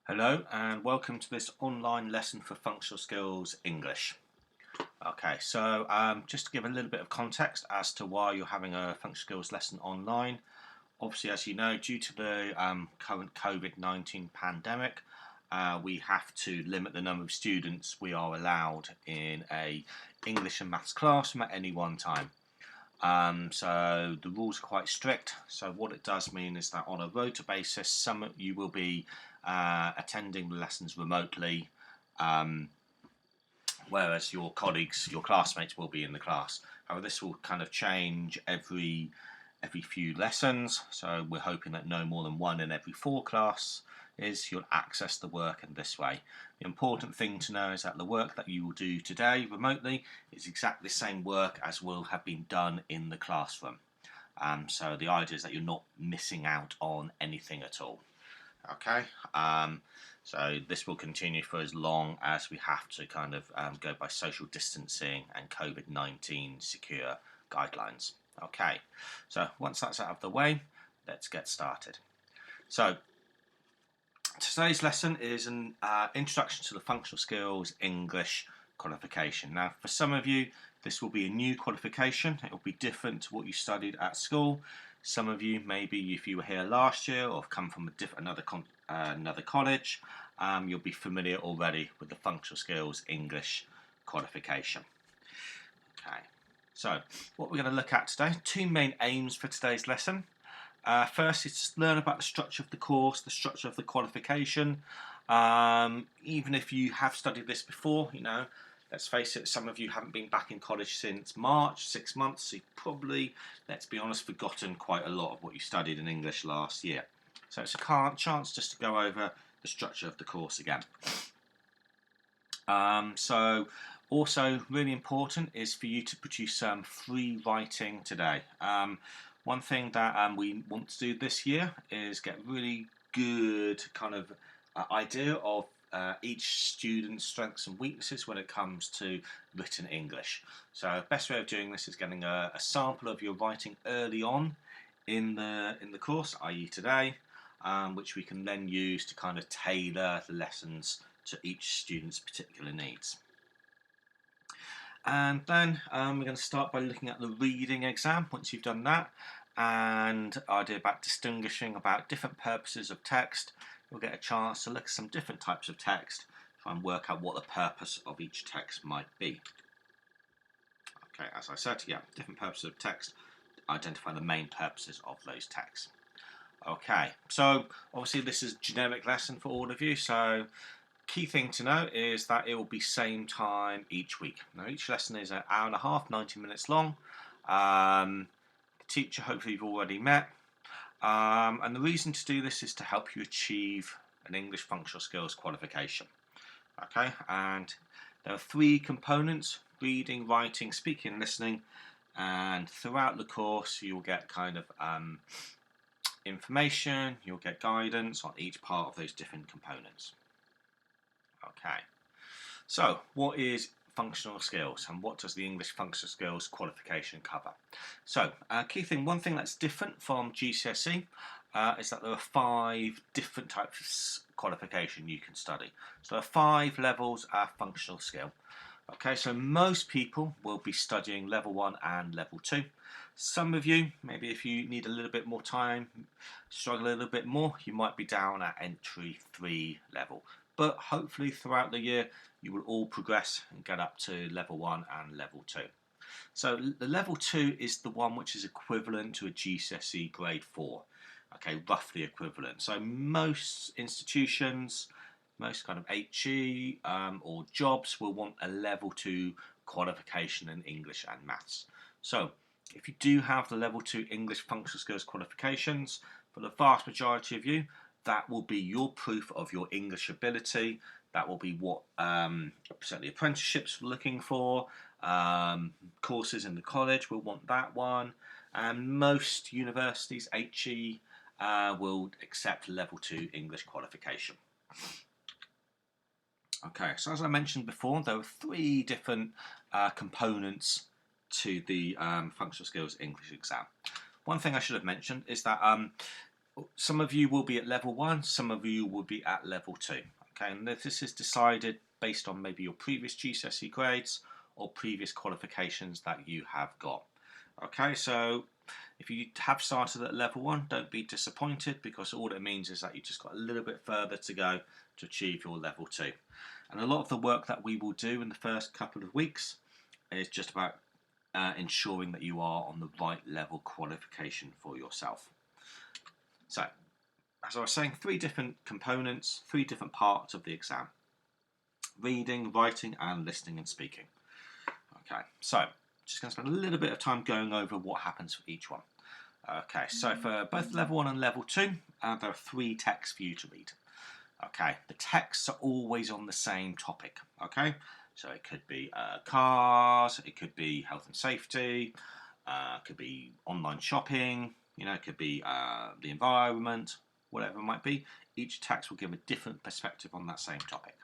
Hello and welcome to this online lesson for Functional Skills English. Okay, so just to give a little bit of context as to why you're having a Functional Skills lesson online. Obviously, as you know, due to the current COVID-19 pandemic, we have to limit the number of students we are allowed in a English and Maths classroom at any one time. So the rules are quite strict. So what it does mean is that on a rota basis, some of you will be attending the lessons remotely, whereas your colleagues, your classmates, will be in the class. However, this will kind of change every few lessons. So we're hoping that no more than one in every 4 classes you'll access the work in this way. The important thing to know is that the work that you will do today remotely is exactly the same work as will have been done in the classroom. So the idea is that you're not missing out on anything at all. Okay, so this will continue for as long as we have to kind of go by social distancing and COVID-19 secure guidelines. Okay, so once that's out of the way, let's get started. So today's lesson is an introduction to the Functional Skills English qualification. Now, for some of you, this will be a new qualification. It will be different to what you studied at school. Some of you, maybe if you were here last year or have come from another college, you'll be familiar already with the Functional Skills English qualification. Okay, so what we're going to look at today, 2 main aims for today's lesson. First is to learn about the structure of the course, the structure of the qualification. Even if you have studied this before, let's face it, some of you haven't been back in college since March, 6 months, so you've probably, let's be honest, forgotten quite a lot of what you studied in English last year. So it's a chance just to go over the structure of the course again. So also really important is for you to produce some free writing today. One thing that we want to do this year is get really good kind of idea of each student's strengths and weaknesses when it comes to written English. So the best way of doing this is getting a sample of your writing early on in the course, i.e. today, which we can then use to kind of tailor the lessons to each student's particular needs. And then we're going to start by looking at the reading exam. Once you've done that, and idea about distinguishing about different purposes of text, you'll get a chance to look at some different types of text, try and work out what the purpose of each text might be. Okay, as I said, different purposes of text, identify the main purposes of those texts. Okay, so obviously this is a generic lesson for all of you, so key thing to know is that it will be same time each week. Now each lesson is an hour and a half, 90 minutes long. The teacher hopefully you've already met. And the reason to do this is to help you achieve an English Functional Skills qualification. Okay, and there are 3 components: reading, writing, speaking and listening. And throughout the course you'll get kind of information, you'll get guidance on each part of those different components. Okay, so what is functional skills and what does the English Functional Skills qualification cover? So key thing, one thing that's different from GCSE is that there are 5 different types of qualification you can study. So there are 5 levels of functional skill. Okay, so most people will be studying level 1 and level 2. Some of you, maybe if you need a little bit more time, struggle a little bit more, you might be down at entry 3 level. But hopefully throughout the year you will all progress and get up to level 1 and level 2. So the level 2 is the one which is equivalent to a GCSE grade 4. Okay, roughly equivalent. So most institutions, most kind of HE or jobs will want a level 2 qualification in English and Maths. So if you do have the level 2 English Functional Skills qualifications, for the vast majority of you, that will be your proof of your English ability. That will be what certainly apprenticeships are looking for. Courses in the college will want that one. And most universities, HE, will accept level 2 English qualification. Okay, so as I mentioned before, there are 3 different components to the Functional Skills English exam. One thing I should have mentioned is that Some of you will be at level 1, some of you will be at level 2. Okay, and this is decided based on maybe your previous GCSE grades or previous qualifications that you have got. Okay, so if you have started at level 1, don't be disappointed, because all it means is that you just got a little bit further to go to achieve your level 2. And a lot of the work that we will do in the first couple of weeks is just about ensuring that you are on the right level qualification for yourself. So, as I was saying, 3 different components, 3 different parts of the exam: reading, writing, and listening and speaking. Okay, so just going to spend a little bit of time going over what happens for each one. Okay, so for both level 1 and level 2, there are 3 texts for you to read. Okay, the texts are always on the same topic. Okay, so it could be cars, it could be health and safety, it could be online shopping, it could be the environment, whatever it might be. Each text will give a different perspective on that same topic.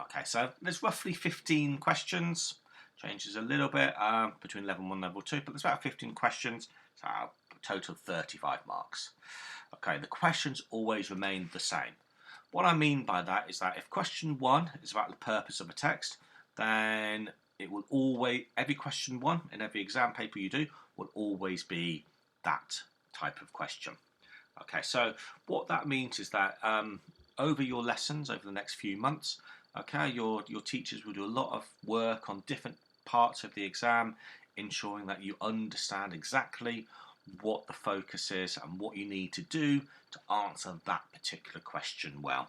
Okay, so there's roughly 15 questions. Changes a little bit between level 1 and level 2, but there's about 15 questions, so a total of 35 marks. Okay, the questions always remain the same. What I mean by that is that if question 1 is about the purpose of a text, then it will always, every question 1 in every exam paper you do will always be that type of question. Okay, so what that means is that over your lessons, over the next few months, okay, your teachers will do a lot of work on different parts of the exam, ensuring that you understand exactly what the focus is and what you need to do to answer that particular question well.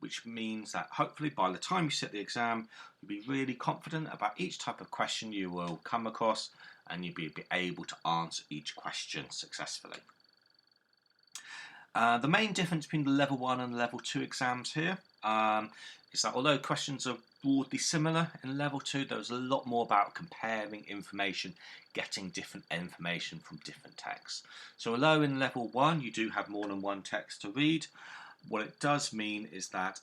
Which means that hopefully by the time you sit the exam, you'll be really confident about each type of question you will come across, and you'll be able to answer each question successfully. The main difference between the level 1 and level 2 exams here is that although questions are broadly similar, in level 2 there's a lot more about comparing information, getting different information from different texts. So although in level 1 you do have more than one text to read, what it does mean is that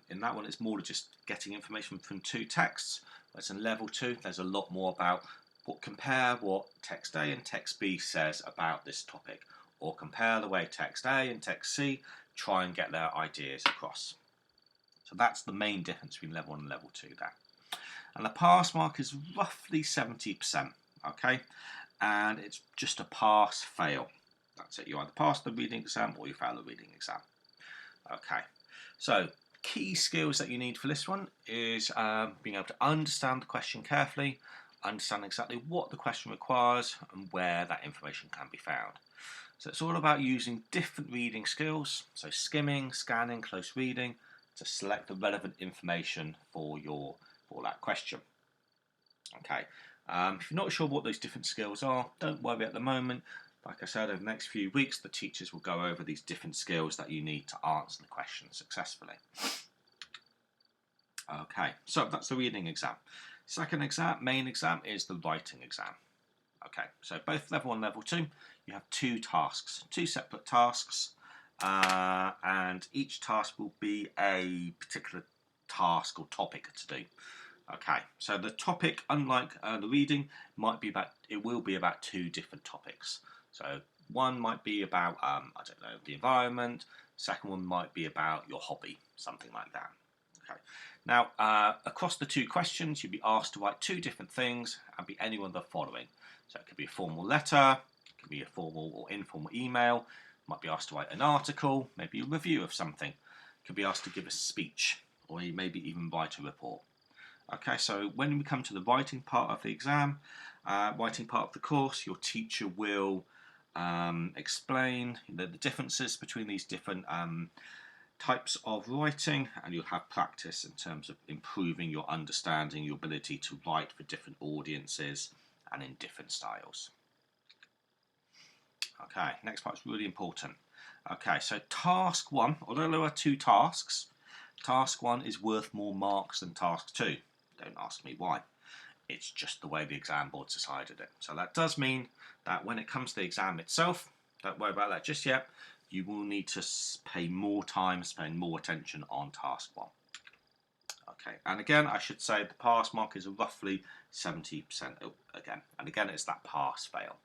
in that one it's more just getting information from 2 texts, whereas in level 2 there's a lot more about compare what text A and text B says about this topic, or compare the way text A and text C try and get their ideas across. So that's the main difference between level 1 and level 2 there. And the pass mark is roughly 70%, okay? And it's just a pass-fail. That's it, you either pass the reading exam or you fail the reading exam. Okay, so key skills that you need for this one is being able to understand the question carefully, understand exactly what the question requires and where that information can be found. So it's all about using different reading skills, so skimming, scanning, close reading, to select the relevant information for that question. Okay, if you're not sure what those different skills are, don't worry at the moment. Like I said, over the next few weeks, the teachers will go over these different skills that you need to answer the question successfully. Okay, so that's the reading exam. Second exam, main exam, is the writing exam. Okay, so both level 1 and level 2, you have 2 tasks, 2 separate tasks, and each task will be a particular task or topic to do. Okay, so the topic, unlike the reading, it will be about 2 different topics. So one might be about, the environment. Second one might be about your hobby, something like that. Okay. Now, across the 2 questions, you'll be asked to write 2 different things and be any one of the following. So it could be a formal letter, it could be a formal or informal email, might be asked to write an article, maybe a review of something, could be asked to give a speech, or maybe even write a report. Okay, so when we come to the writing part of the exam, writing part of the course, your teacher will explain the differences between these different types of writing, and you'll have practice in terms of improving your understanding, your ability to write for different audiences and in different styles. Okay, next part is really important. Okay, so task 1, although there are 2 tasks, task 1 is worth more marks than task 2. Don't ask me why. It's just the way the exam board decided it. So that does mean that when it comes to the exam itself, don't worry about that just yet, you will need to pay more time, spend more attention on task 1. Okay, and again, I should say the pass mark is roughly 70% again. And again, it's that pass-fail.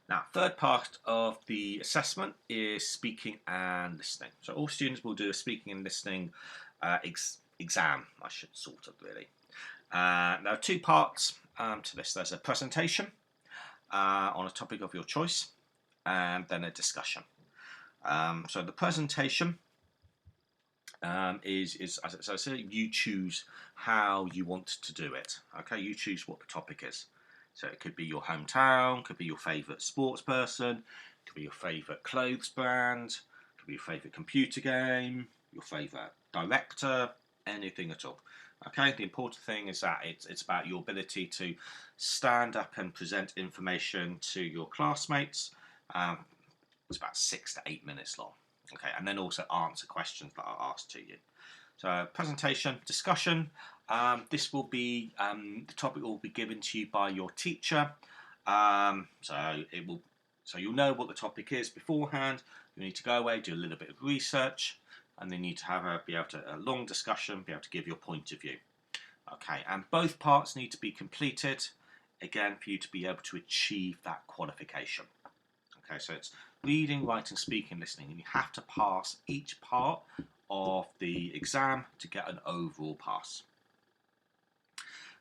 Now, third part of the assessment is speaking and listening. So all students will do a speaking and listening exam, I should sort of really. There are two parts to this. There's a presentation on a topic of your choice, and then a discussion. So the presentation is as I said, you choose how you want to do it. Okay, you choose what the topic is. So it could be your hometown, could be your favourite sports person, could be your favourite clothes brand, could be your favourite computer game, your favourite director, anything at all. Okay, the important thing is that it's about your ability to stand up and present information to your classmates. It's about 6 to 8 minutes long. Okay, and then also answer questions that are asked to you. So presentation, discussion. This will be the topic will be given to you by your teacher. So you'll know what the topic is beforehand. You need to go away, do a little bit of research, and then you need to be able to a long discussion, be able to give your point of view. Okay, and both parts need to be completed again for you to be able to achieve that qualification. Okay, so it's reading, writing, speaking, listening, and you have to pass each part of the exam to get an overall pass.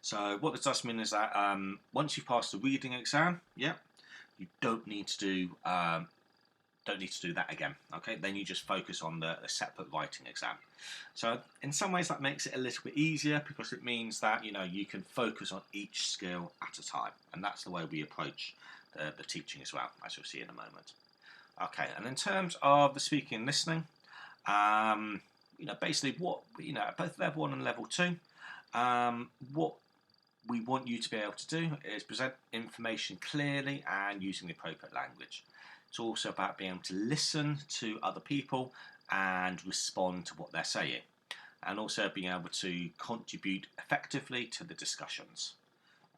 So what this does mean is that once you've passed the reading exam, you don't need to do that again. Okay, then you just focus on the separate writing exam. So in some ways that makes it a little bit easier because it means that you can focus on each skill at a time, and that's the way we approach the teaching as well, as you'll see in a moment. Okay, and in terms of the speaking and listening, basically what at both level 1 and level 2, what we want you to be able to do is present information clearly and using the appropriate language. It's also about being able to listen to other people and respond to what they're saying, and also being able to contribute effectively to the discussions.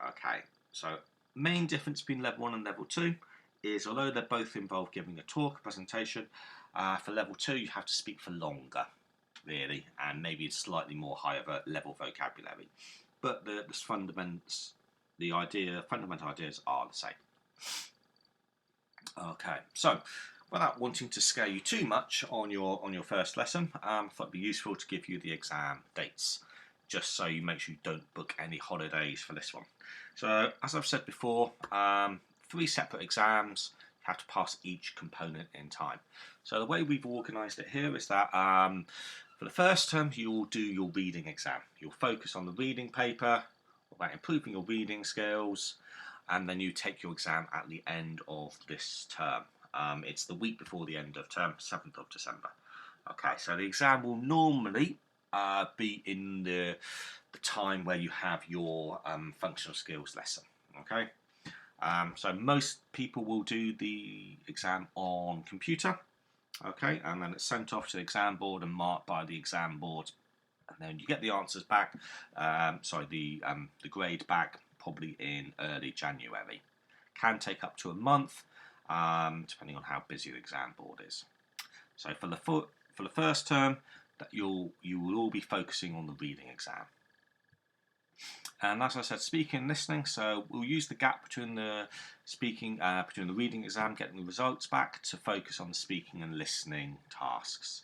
Okay, so main difference between level 1 and level 2 is, although they both involve giving a talk, a presentation, for level 2 you have to speak for longer, really, and maybe slightly more higher level vocabulary. But the fundamental ideas are the same. Okay, so without wanting to scare you too much on your first lesson, I thought it'd be useful to give you the exam dates, just so you make sure you don't book any holidays for this one. So as I've said before, 3 separate exams. You have to pass each component in time. So the way we've organised it here is that for the first term you'll do your reading exam. You'll focus on the reading paper, about improving your reading skills, and then you take your exam at the end of this term. It's the week before the end of term, 7th of December. Okay, so the exam will normally be in the time where you have your functional skills lesson. Okay, so most people will do the exam on computer. Okay, and then it's sent off to the exam board and marked by the exam board, and then you get the answers back. The grade back probably in early January. Can take up to a month, depending on how busy the exam board is. So for the first term, you will all be focusing on the reading exam. And as I said, speaking and listening, so we'll use the gap between the between the reading exam, getting the results back, to focus on the speaking and listening tasks.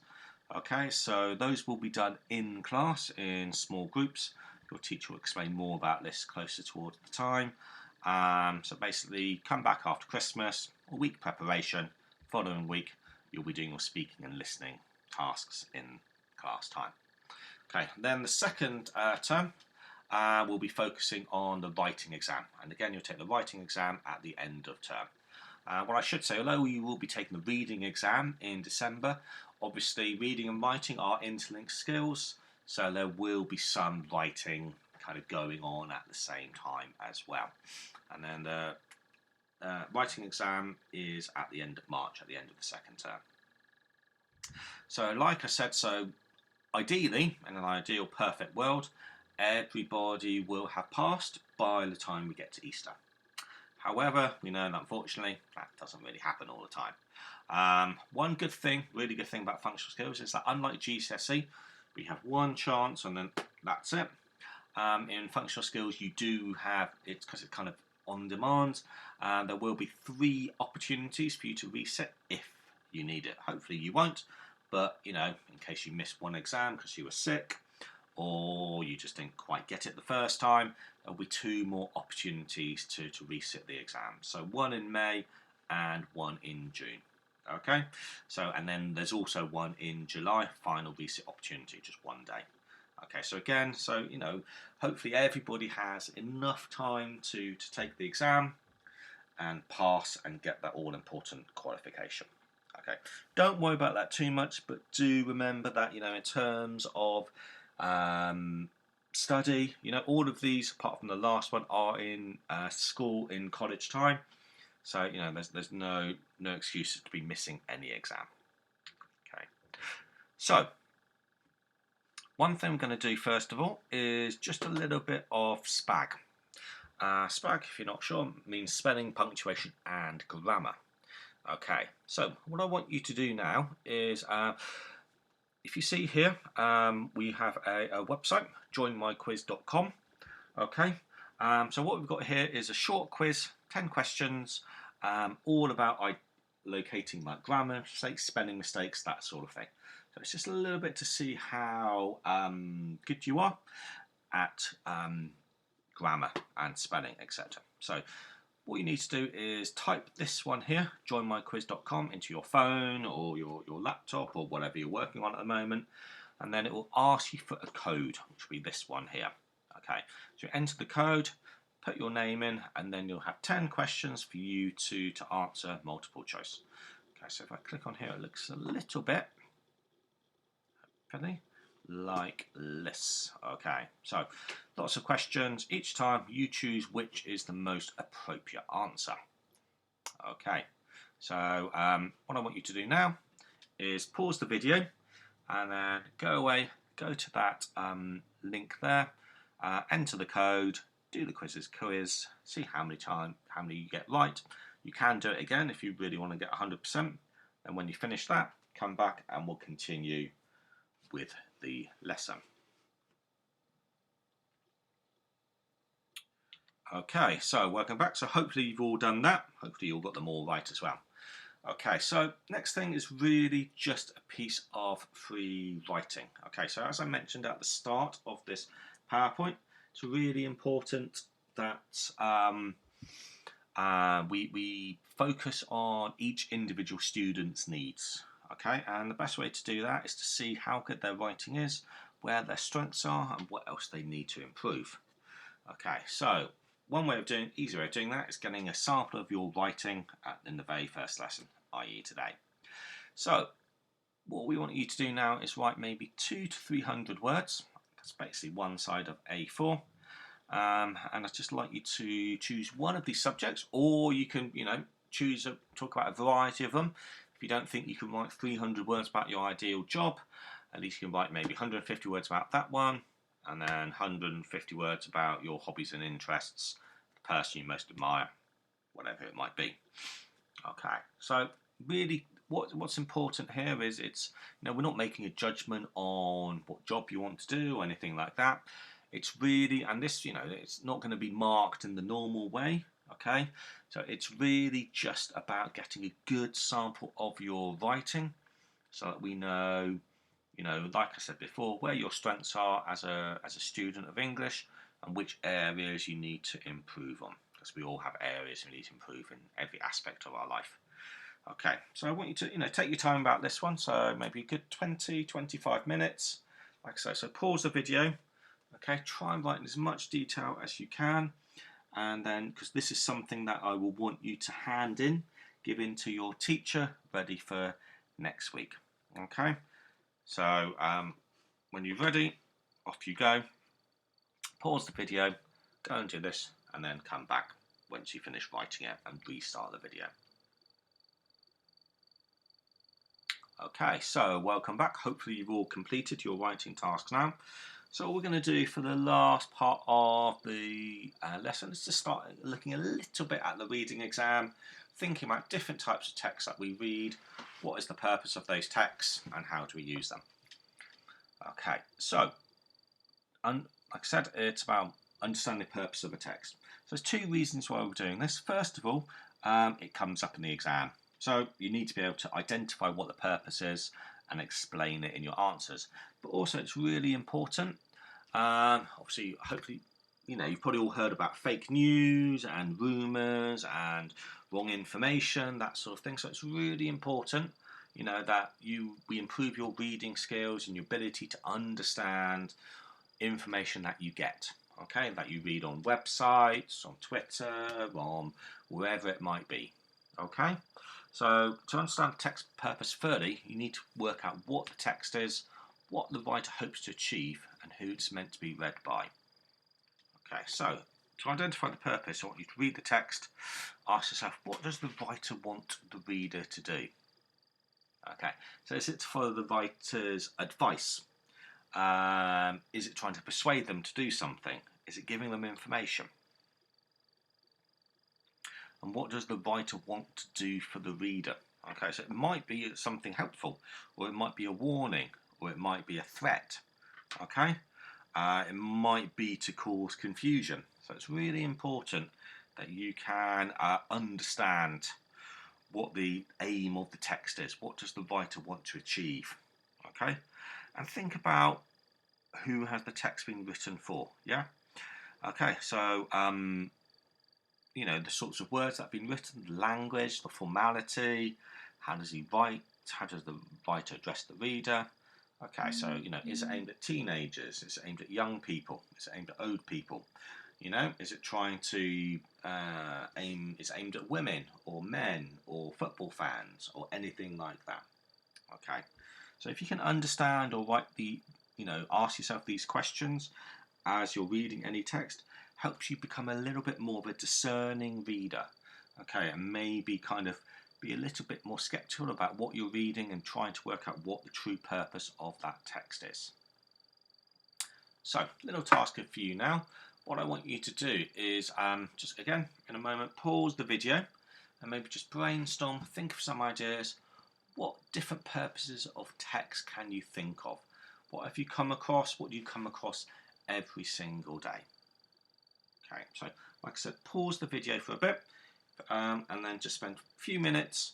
Okay, so those will be done in class in small groups. Your teacher will explain more about this closer towards the time. So basically, come back after Christmas, a week preparation, following week you'll be doing your speaking and listening tasks in class time. Okay, then the second term, we'll be focusing on the writing exam, and again you'll take the writing exam at the end of term. What I should say, although you will be taking the reading exam in December, obviously reading and writing are interlinked skills, so there will be some writing kind of going on at the same time as well. And then the writing exam is at the end of March, at the end of the second term. So like I said, so ideally, in an ideal perfect world, everybody will have passed by the time we get to Easter. However, we know that unfortunately that doesn't really happen all the time. One good thing, really good thing about functional skills is that unlike GCSE, we have one chance and then that's it. In functional skills you do have, it's because it's kind of on demand. There will be 3 opportunities for you to resit if you need it. Hopefully you won't, but in case you missed one exam because you were sick or you just didn't quite get it the first time, there'll be 2 more opportunities to resit the exam. So 1 in May and 1 in June. Okay, so and then there's also 1 in July, final resit opportunity, just 1 day. Okay, so again, hopefully everybody has enough time to take the exam and pass and get that all-important qualification. Okay, don't worry about that too much, but do remember that, in terms of study, all of these, apart from the last one, are in school in college time. So, there's no excuses to be missing any exam. Okay, so one thing we're going to do first of all is just a little bit of SPAG. SPAG, if you're not sure, means spelling, punctuation and grammar. Okay, so what I want you to do now is, if you see here, we have a website, joinmyquiz.com. Okay, so what we've got here is a short quiz, 10 questions, all about locating like grammar mistakes, spelling mistakes, that sort of thing. So it's just a little bit to see how good you are at grammar and spelling, etc. So what you need to do is type this one here, joinmyquiz.com, into your phone or your laptop or whatever you're working on at the moment, and then it will ask you for a code, which will be this one here. Okay, so you enter the code, put your name in, and then you'll have 10 questions for you to answer multiple choice. Okay, so if I click on here, it looks a little bit like this. Okay, so lots of questions. Each time you choose which is the most appropriate answer. Okay, so what I want you to do now is pause the video and then go away, go to that link there, enter the code, do the quiz, see how many you get right. You can do it again if you really want to get 100%, and when you finish that, come back and we'll continue with the lesson. Okay, so welcome back. So hopefully you've all done that. Hopefully you've all got them all right as well. Okay, so next thing is really just a piece of free writing. Okay, so as I mentioned at the start of this PowerPoint, it's really important that we focus on each individual student's needs. Okay, and the best way to do that is to see how good their writing is, where their strengths are, and what else they need to improve. Okay, so one easy way of doing that is getting a sample of your writing in the very first lesson, i.e. today. So what we want you to do now is write maybe 200 to 300 words. That's basically one side of A4. And I'd just like you to choose one of these subjects, or you can, talk about a variety of them. If you don't think you can write 300 words about your ideal job, at least you can write maybe 150 words about that one, and then 150 words about your hobbies and interests, the person you most admire, whatever it might be. Okay, so really what's important here is we're not making a judgment on what job you want to do or anything like that. It's really, and this, it's not going to be marked in the normal way. Okay, so it's really just about getting a good sample of your writing so that we know, like I said before, where your strengths are as a student of English and which areas you need to improve on, because we all have areas we need to improve in every aspect of our life. Okay, so I want you to, take your time about this one, so maybe a good 20-25 minutes. Like I say, so pause the video. Okay, try and write in as much detail as you can. And then, because this is something that I will want you to hand in, give in to your teacher, ready for next week. Okay, so when you're ready, off you go. Pause the video, go and do this, and then come back once you finish writing it and restart the video. Okay, so welcome back. Hopefully you've all completed your writing tasks now. So what we're going to do for the last part of the lesson is to start looking a little bit at the reading exam, thinking about different types of texts that we read, what is the purpose of those texts, and how do we use them. Okay, so like I said, it's about understand the purpose of a text. So there's two reasons why we're doing this. First of all, it comes up in the exam. So you need to be able to identify what the purpose is and explain it in your answers. But also it's really important. Obviously, hopefully, you've probably all heard about fake news and rumours and wrong information, that sort of thing. So it's really important, that we improve your reading skills and your ability to understand information that you get. Okay, that you read on websites, on Twitter, on wherever it might be. Okay, so to understand text purpose further, you need to work out what the text is, what the writer hopes to achieve, and who it's meant to be read by. Okay, so to identify the purpose, I want you to read the text, ask yourself, what does the writer want the reader to do? Okay, so is it to follow the writer's advice? Is it trying to persuade them to do something? Is it giving them information? And what does the writer want to do for the reader? Okay, so it might be something helpful, or it might be a warning, or it might be a threat. Okay, it might be to cause confusion. So it's really important that you can understand what the aim of the text is. What does the writer want to achieve? Okay, and think about who has the text been written for. Yeah. Okay, so the sorts of words that have been written, the language, the formality, how does he write, how does the writer address the reader? Okay, so is it aimed at teenagers? Is it aimed at young people? Is it aimed at old people? Is it trying to is it aimed at women or men or football fans or anything like that? Okay, so if you can understand or ask yourself these questions as you're reading any text, helps you become a little bit more of a discerning reader. Okay, and maybe kind of be a little bit more skeptical about what you're reading and trying to work out what the true purpose of that text is. So, little task for you now. What I want you to do is just again, in a moment, pause the video and maybe just brainstorm, think of some ideas. What different purposes of text can you think of? What have you come across? What do you come across every single day? Okay, so like I said, pause the video for a bit and then just spend a few minutes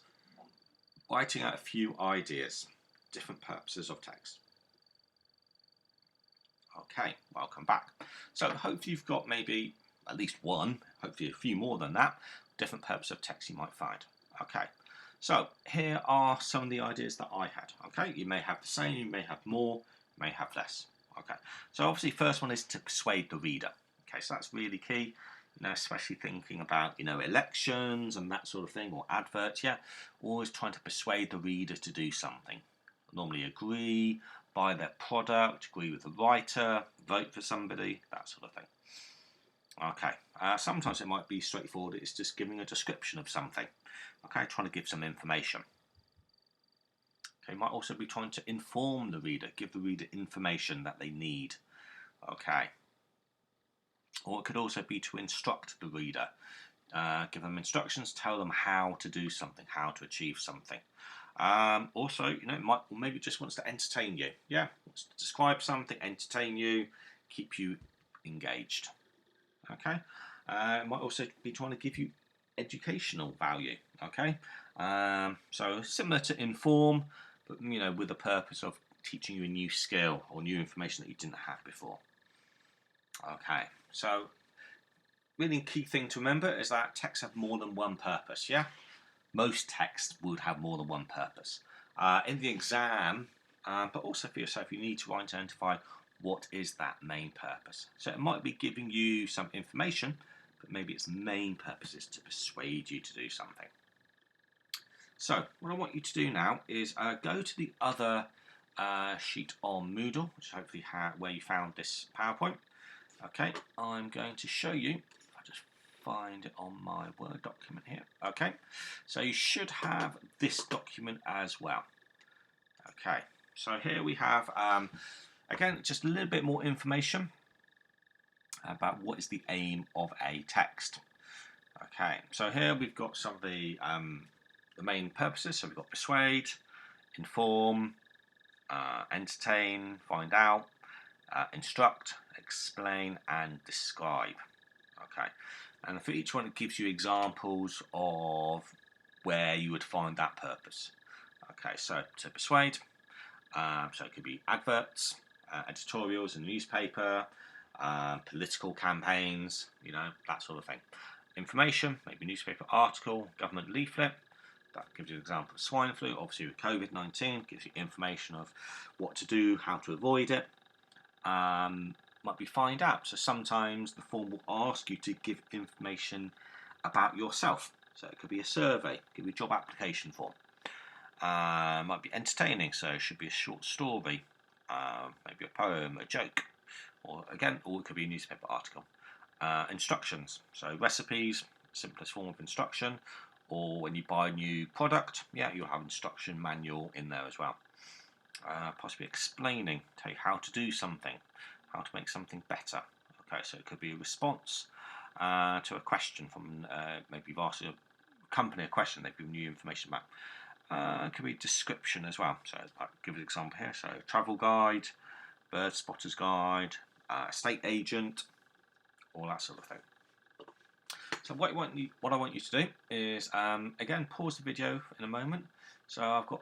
writing out a few ideas, different purposes of text. Okay, welcome back. So hopefully you've got maybe at least one, hopefully a few more than that, different purpose of text you might find. Okay, so here are some of the ideas that I had. Okay, you may have the same, you may have more, you may have less. Okay, so obviously first one is to persuade the reader. Okay, so that's really key, especially thinking about, elections and that sort of thing, or adverts, yeah. Always trying to persuade the reader to do something. Normally agree, buy their product, agree with the writer, vote for somebody, that sort of thing. Okay, sometimes it might be straightforward, it's just giving a description of something. Okay, trying to give some information. Okay, you might also be trying to inform the reader, give the reader information that they need. Okay. Or it could also be to instruct the reader, give them instructions, tell them how to do something, how to achieve something. Also, it might, or maybe it just wants to entertain you. Yeah, wants to describe something, entertain you, keep you engaged. Okay, it might also be trying to give you educational value. Okay, so similar to inform, but with the purpose of teaching you a new skill or new information that you didn't have before. Okay, so really key thing to remember is that texts have more than one purpose, yeah? Most texts would have more than one purpose. In the exam, but also for yourself, you need to identify what is that main purpose. So it might be giving you some information, but maybe its main purpose is to persuade you to do something. So what I want you to do now is go to the other sheet on Moodle, which hopefully where you found this PowerPoint. Okay, I'm going to show you, if I just find it on my Word document here. Okay, so you should have this document as well. Okay, so here we have, again, just a little bit more information about what is the aim of a text. Okay, so here we've got some of the main purposes. So we've got persuade, inform, entertain, find out, instruct, explain, and describe. Okay, and for each one it gives you examples of where you would find that purpose. Okay, so to persuade, so it could be adverts, editorials in the newspaper, political campaigns, that sort of thing. Information, maybe newspaper article, government leaflet. That gives you an example of swine flu. Obviously with COVID-19, gives you information of what to do, how to avoid it. Might be find out. So sometimes the form will ask you to give information about yourself. So it could be a survey, give you a job application form. Might be entertaining, so it should be a short story, maybe a poem, a joke, or it could be a newspaper article. Instructions, so recipes, simplest form of instruction, or when you buy a new product, you'll have an instruction manual in there as well. Possibly explaining, tell you how to do something, how to make something better. Okay, so it could be a response to a question from maybe you've asked a company a question, they've given you information back. It could be description as well. So I'll give an example here. So travel guide, bird spotter's guide, estate agent, all that sort of thing. So what I want you to do is again pause the video in a moment. So I've got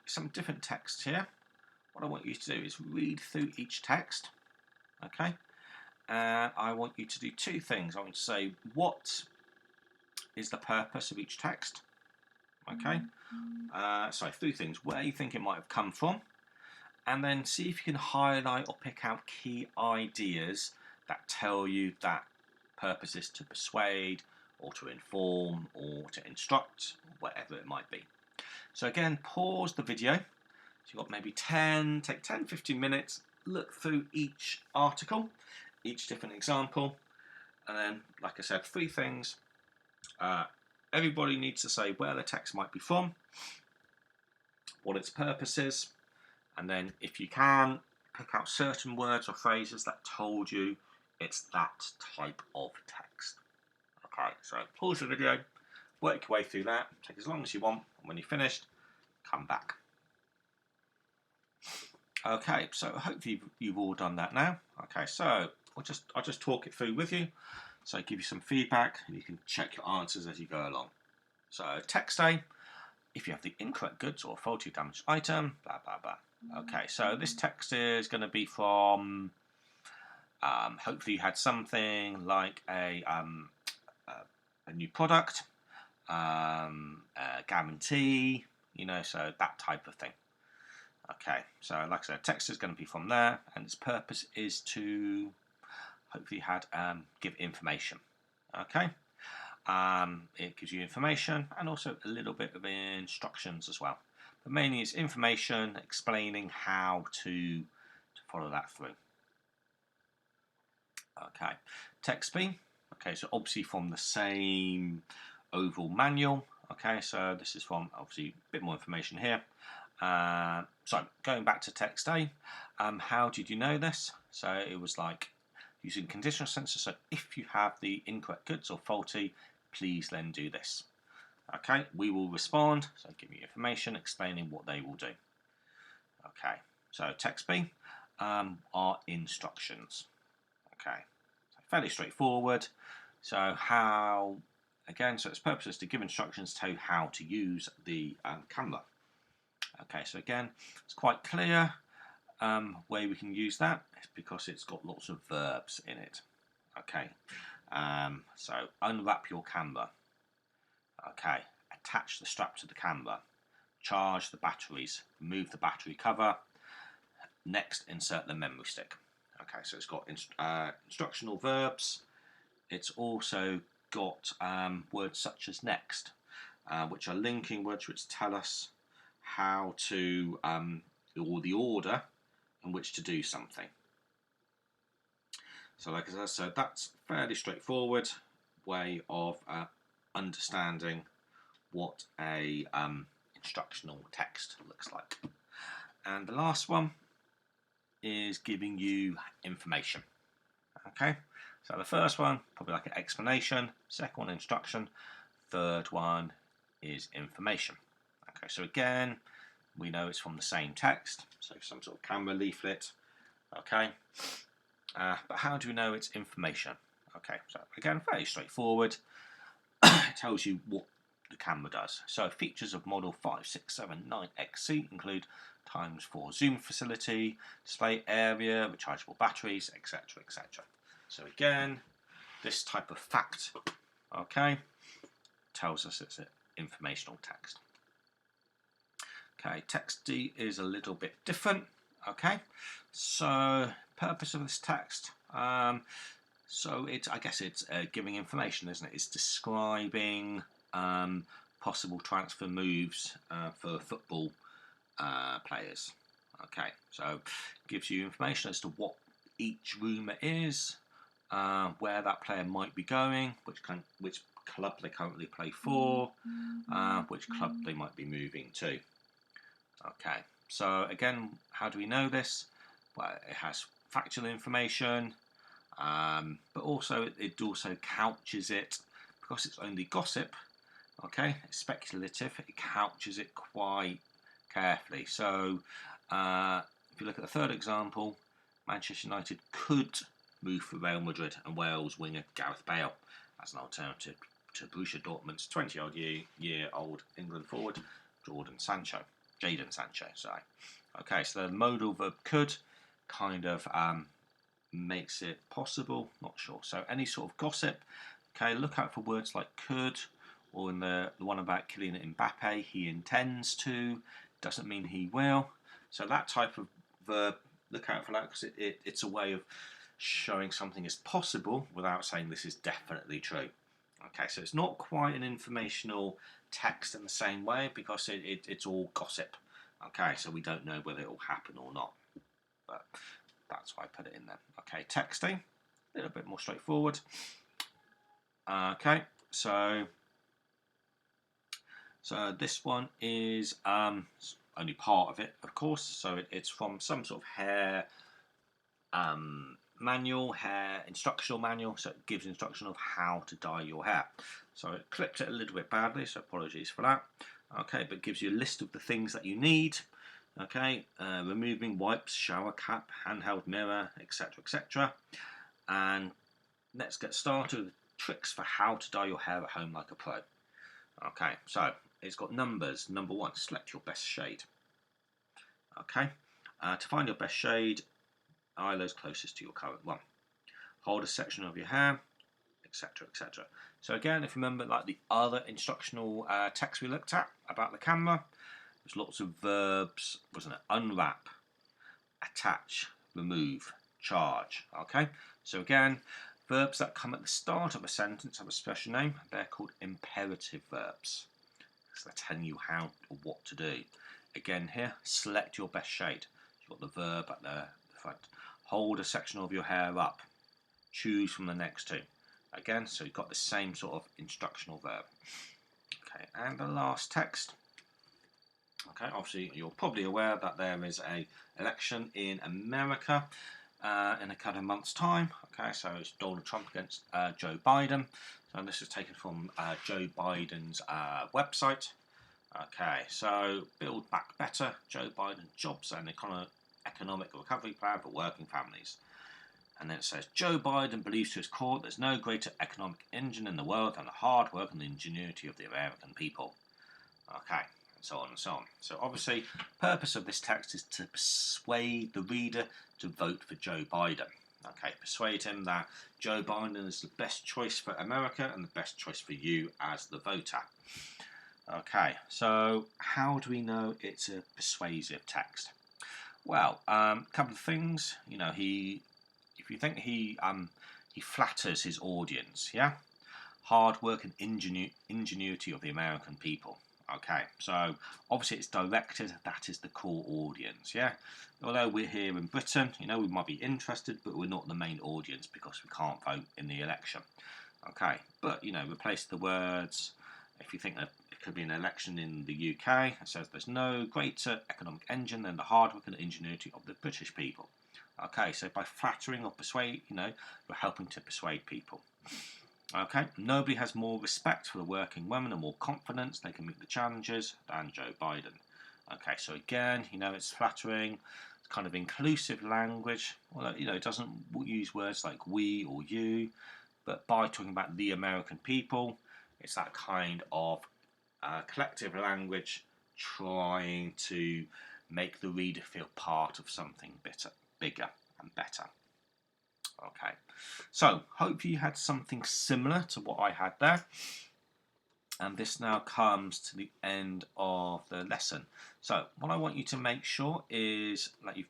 some different texts here. What I want you to do is read through each text. Okay, and I want you to do two things. I want you to say what is the purpose of each text. Okay, sorry, three things. Where you think it might have come from, and then see if you can highlight or pick out key ideas that tell you that purpose is to persuade, or to inform, or to instruct, whatever it might be. So again, pause the video. So you've got maybe take 10-15 minutes, look through each article, each different example, and then, like I said, three things. Everybody needs to say where the text might be from, what its purpose is, and then if you can, pick out certain words or phrases that told you it's that type of text. Okay, so pause the video, work your way through that, take as long as you want, and when you're finished, come back. Okay, so hopefully you've all done that now. Okay, so I'll just talk it through with you. So I give you some feedback and you can check your answers as you go along. So text A, if you have the incorrect goods or faulty damaged item, blah, blah, blah. Okay, so this text is going to be from, hopefully you had something like a new product, a guarantee, so that type of thing. Okay, so like I said, text is going to be from there, and its purpose is to hopefully give information. Okay, it gives you information and also a little bit of instructions as well, but mainly it's information explaining how to follow that through. Okay, text B. Okay, so obviously from the same overall manual. Okay, so this is from obviously a bit more information here. So going back to text A, how did you know this? So it was like using conditional sentences. So if you have the incorrect goods or faulty, please then do this. Okay, we will respond. So give me information explaining what they will do. Okay, so text B are instructions. Okay, so fairly straightforward. So so its purpose is to give instructions to how to use the camera. Okay, so again, it's quite clear where we can use that. It's because it's got lots of verbs in it. Okay, so unwrap your camera. Okay, attach the strap to the camera. Charge the batteries. Remove the battery cover. Next, insert the memory stick. Okay, so it's got instructional verbs. It's also got words such as next, which are linking words which tell us how to, or the order in which to do something. So like I said, that's fairly straightforward way of understanding what a instructional text looks like. And the last one is giving you information. Okay, so the first one, probably like an explanation, second one, instruction, third one is information. Okay, so again, we know it's from the same text, so some sort of camera leaflet, Okay, but how do we know it's information? Okay, so again, very straightforward. It tells you what the camera does. So features of model 5679XC include ×4 zoom facility, display area, rechargeable batteries, etc, etc. So again, this type of fact, okay, tells us it's an informational text. Okay, text D is a little bit different. Okay, so purpose of this text. So I guess it's giving information, isn't it? It's describing possible transfer moves for football players. Okay, so it gives you information as to what each rumour is, where that player might be going, which club they currently play for, which club they might be moving to. Okay, so again, how do we know this? Well, it has factual information, but also it also couches it, because it's only gossip. Okay, it's speculative. It couches it quite carefully. So if you look at the third example, Manchester United could move for Real Madrid and Wales winger Gareth Bale as an alternative to Borussia Dortmund's 20-odd-year-old England forward Jadon Sancho. Sorry. Okay, so the modal verb could kind of makes it possible. Not sure. So any sort of gossip. Okay, look out for words like could, or in the one about Kylian Mbappe, he intends to. Doesn't mean he will. So that type of verb, look out for that, because it's a way of showing something is possible without saying this is definitely true. Okay, so it's not quite an informational text in the same way, because it's all gossip. Okay, so we don't know whether it will happen or not, but that's why I put it in there. Okay, texting, a little bit more straightforward. Okay, so this one is only part of it, of course. So it's from some sort of hair manual, hair instructional manual. So it gives instruction of how to dye your hair. So it clipped it a little bit badly, so apologies for that. Okay, but it gives you a list of the things that you need. Okay, removing wipes, shower cap, handheld mirror, etc, etc. And let's get started with tricks for how to dye your hair at home like a pro. Okay, so it's got numbers. Number 1, select your best shade. Okay, to find your best shade, eye those closest to your current one. Hold a section of your hair, etc, etc. So again, if you remember, like the other instructional text we looked at about the camera, there's lots of verbs, wasn't it? Unwrap, attach, remove, charge. Okay, so again, verbs that come at the start of a sentence have a special name. They're called imperative verbs, because they're telling you how or what to do. Again here, select your best shade. You've got the verb at the front. Hold a section of your hair up. Choose from the next two. Again, so you've got the same sort of instructional verb. Okay, and the last text. Okay, obviously you're probably aware that there is an election in America in a couple of months' time. Okay, so it's Donald Trump against Joe Biden. So this is taken from Joe Biden's website. Okay, so Build Back Better, Joe Biden jobs and economic recovery plan for working families. And then it says, Joe Biden believes to his core there's no greater economic engine in the world than the hard work and the ingenuity of the American people. Okay, and so on and so on. So obviously, the purpose of this text is to persuade the reader to vote for Joe Biden. Okay, persuade him that Joe Biden is the best choice for America and the best choice for you as the voter. Okay, so how do we know it's a persuasive text? Well, a couple of things. You know, if you think he flatters his audience, yeah? Hard work and ingenuity of the American people. Okay, so obviously it's directed, that is the core audience, yeah? Although we're here in Britain, you know, we might be interested, but we're not the main audience because we can't vote in the election. Okay, but, you know, replace the words, if you think that it could be an election in the UK, it says there's no greater economic engine than the hard work and ingenuity of the British people. Okay, so by flattering or persuade, you know, you're helping to persuade people. Okay, nobody has more respect for the working women and more confidence they can meet the challenges than Joe Biden. Okay, so again, you know, it's flattering, it's kind of inclusive language. Well, you know, it doesn't use words like we or you, but by talking about the American people, it's that kind of collective language trying to make the reader feel part of something bigger and better. Okay, so hopefully you had something similar to what I had there. And this now comes to the end of the lesson. So what I want you to make sure is that you've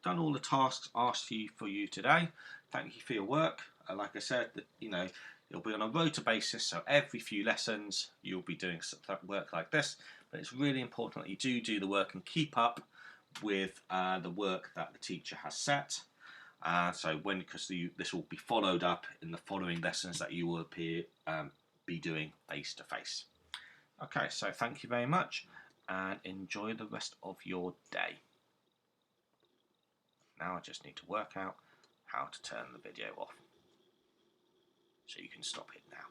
done all the tasks asked for you today. Thank you for your work. Like I said, you know, it'll be on a rota basis, so every few lessons you'll be doing work like this. But it's really important that you do the work and keep up with the work that the teacher has set. Because this will be followed up in the following lessons that you will be doing face to face. Okay, so thank you very much and enjoy the rest of your day. Now I just need to work out how to turn the video off. So you can stop it now.